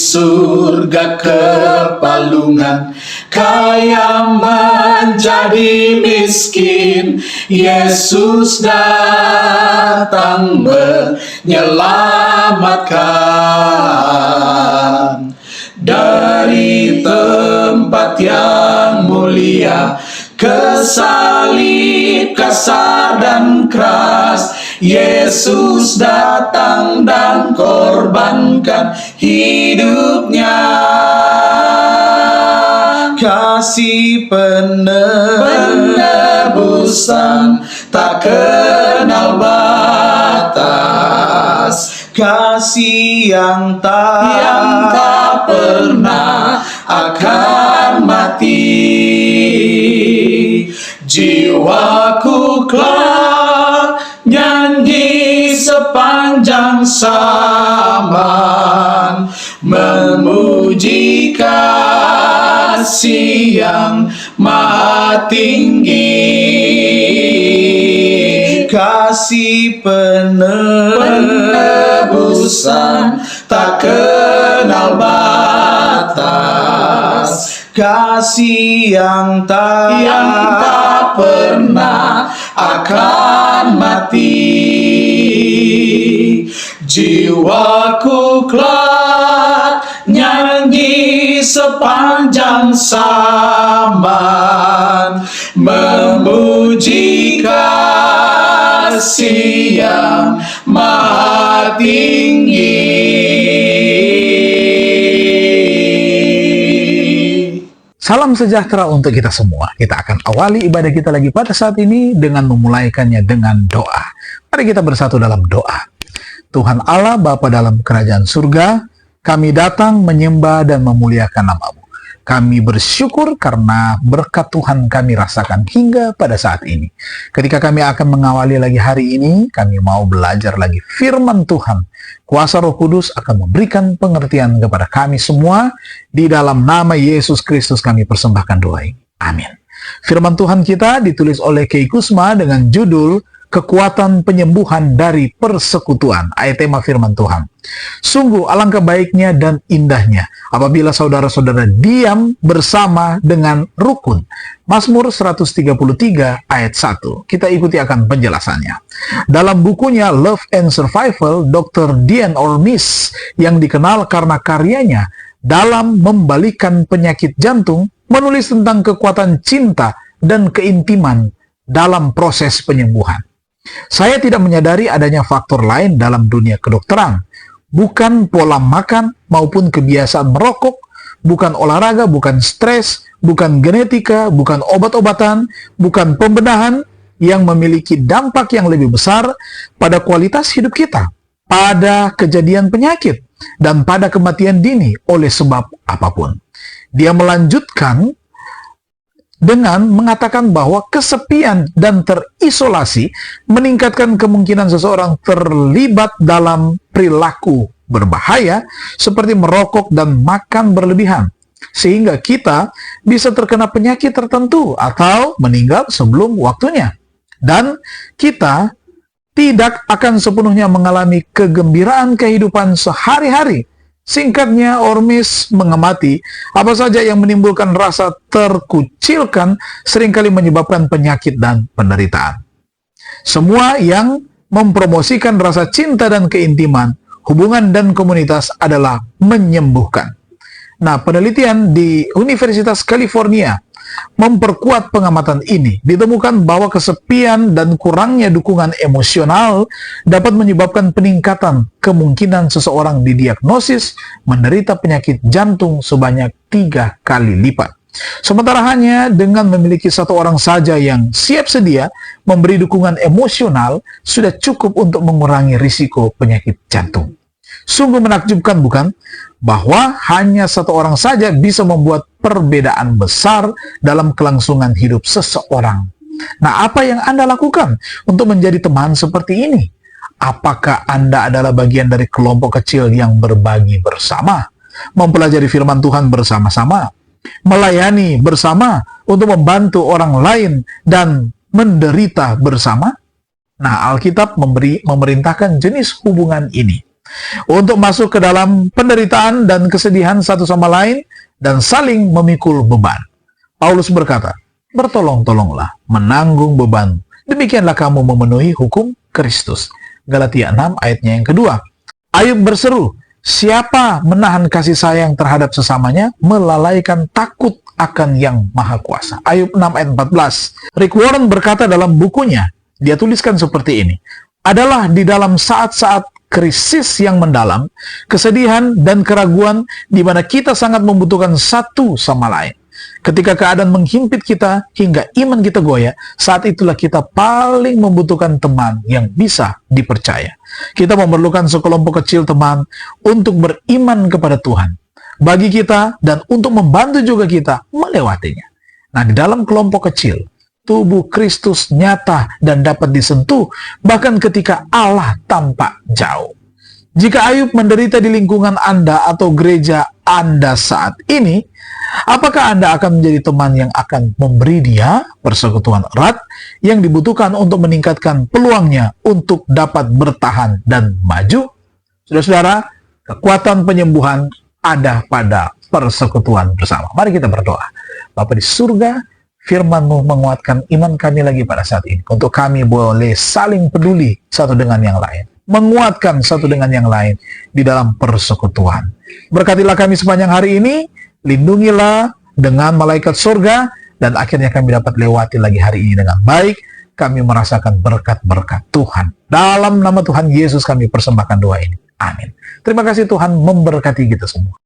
surga kepalungan, kaya menjadi miskin. Yesus datang menyelamatkan. Dari tempat yang mulia ke salib kasar dan keras, Yesus datang dan korbankan hidupnya. Kasih penebusan tak kenal batas, kasih yang tak pernah akan mati. Jiwaku kelak nyanyi sepanjang zaman, memuji kasih yang maha tinggi. Kasih penebusan tak kenal batas, kasih yang tak pernah akan mati. Jiwaku kelak nyanyi sepanjang zaman, memuji kasih yang maha tinggi. Salam sejahtera untuk kita semua. Kita akan awali ibadah kita lagi pada saat ini dengan memulaikannya dengan doa. Mari kita bersatu dalam doa. Tuhan Allah Bapa dalam kerajaan surga, kami datang menyembah dan memuliakan nama-Mu. Kami bersyukur karena berkat Tuhan kami rasakan hingga pada saat ini. Ketika kami akan mengawali lagi hari ini, kami mau belajar lagi firman Tuhan. Kuasa Roh Kudus akan memberikan pengertian kepada kami semua. Di dalam nama Yesus Kristus kami persembahkan doa ini. Amin. Firman Tuhan kita ditulis oleh Kei Kusma dengan judul Kekuatan Penyembuhan dari Persekutuan. Ayat tema firman Tuhan. Sungguh alangkah baiknya dan indahnya apabila saudara-saudara diam bersama dengan rukun. Mazmur 133 ayat 1. Kita ikuti akan penjelasannya. Dalam bukunya Love and Survival, Dr. Dian Ornish yang dikenal karena karyanya dalam membalikan penyakit jantung, menulis tentang kekuatan cinta dan keintiman dalam proses penyembuhan. Saya tidak menyadari adanya faktor lain dalam dunia kedokteran, bukan pola makan maupun kebiasaan merokok, bukan olahraga, bukan stres, bukan genetika, bukan obat-obatan, bukan pembenahan yang memiliki dampak yang lebih besar pada kualitas hidup kita, pada kejadian penyakit, dan pada kematian dini oleh sebab apapun. Dia melanjutkan dengan mengatakan bahwa kesepian dan terisolasi meningkatkan kemungkinan seseorang terlibat dalam perilaku berbahaya seperti merokok dan makan berlebihan, sehingga kita bisa terkena penyakit tertentu atau meninggal sebelum waktunya. Dan kita tidak akan sepenuhnya mengalami kegembiraan kehidupan sehari-hari. Singkatnya, Ornish mengamati apa saja yang menimbulkan rasa terkucilkan seringkali menyebabkan penyakit dan penderitaan. Semua yang mempromosikan rasa cinta dan keintiman, hubungan dan komunitas adalah menyembuhkan. Nah, penelitian di Universitas California memperkuat pengamatan ini. Ditemukan bahwa kesepian dan kurangnya dukungan emosional dapat menyebabkan peningkatan kemungkinan seseorang didiagnosis menderita penyakit jantung sebanyak 3 kali lipat. Sementara hanya dengan memiliki satu orang saja yang siap sedia memberi dukungan emosional sudah cukup untuk mengurangi risiko penyakit jantung. Sungguh menakjubkan, bukan? Bahwa hanya satu orang saja bisa membuat perbedaan besar dalam kelangsungan hidup seseorang. Nah, apa yang Anda lakukan untuk menjadi teman seperti ini? Apakah Anda adalah bagian dari kelompok kecil yang berbagi bersama, mempelajari firman Tuhan bersama-sama, melayani bersama untuk membantu orang lain dan menderita bersama? Nah, Alkitab memerintahkan jenis hubungan ini. untuk masuk ke dalam penderitaan dan kesedihan satu sama lain dan saling memikul beban. Paulus berkata, bertolong-tolonglah menanggung beban. Demikianlah kamu memenuhi hukum Kristus. Galatia 6 ayatnya yang kedua. Ayub berseru, siapa menahan kasih sayang terhadap sesamanya, melalaikan takut akan yang maha kuasa. Ayub 6 ayat 14. Rick Warren berkata dalam bukunya, dia tuliskan seperti ini, adalah di dalam saat-saat krisis yang mendalam, kesedihan dan keraguan di mana kita sangat membutuhkan satu sama lain. Ketika keadaan menghimpit kita hingga iman kita goyah, saat itulah kita paling membutuhkan teman yang bisa dipercaya. Kita memerlukan sekelompok kecil teman untuk beriman kepada Tuhan bagi kita dan untuk membantu juga kita melewatinya. Nah, di dalam kelompok kecil, tubuh Kristus nyata dan dapat disentuh bahkan ketika Allah tampak jauh. Jika Ayub menderita di lingkungan Anda atau gereja Anda saat ini, apakah Anda akan menjadi teman yang akan memberi dia persekutuan erat yang dibutuhkan untuk meningkatkan peluangnya untuk dapat bertahan dan maju? Saudara-saudara, kekuatan penyembuhan ada pada persekutuan bersama. Mari kita berdoa. Bapa di surga, firman-Mu menguatkan iman kami lagi pada saat ini. Untuk kami boleh saling peduli satu dengan yang lain. Menguatkan satu dengan yang lain di dalam persekutuan. Berkatilah kami sepanjang hari ini, lindungilah dengan malaikat surga, dan akhirnya kami dapat lewati lagi hari ini dengan baik. Kami merasakan berkat-berkat Tuhan. Dalam nama Tuhan Yesus kami persembahkan doa ini. Amin. Terima kasih Tuhan memberkati kita semua.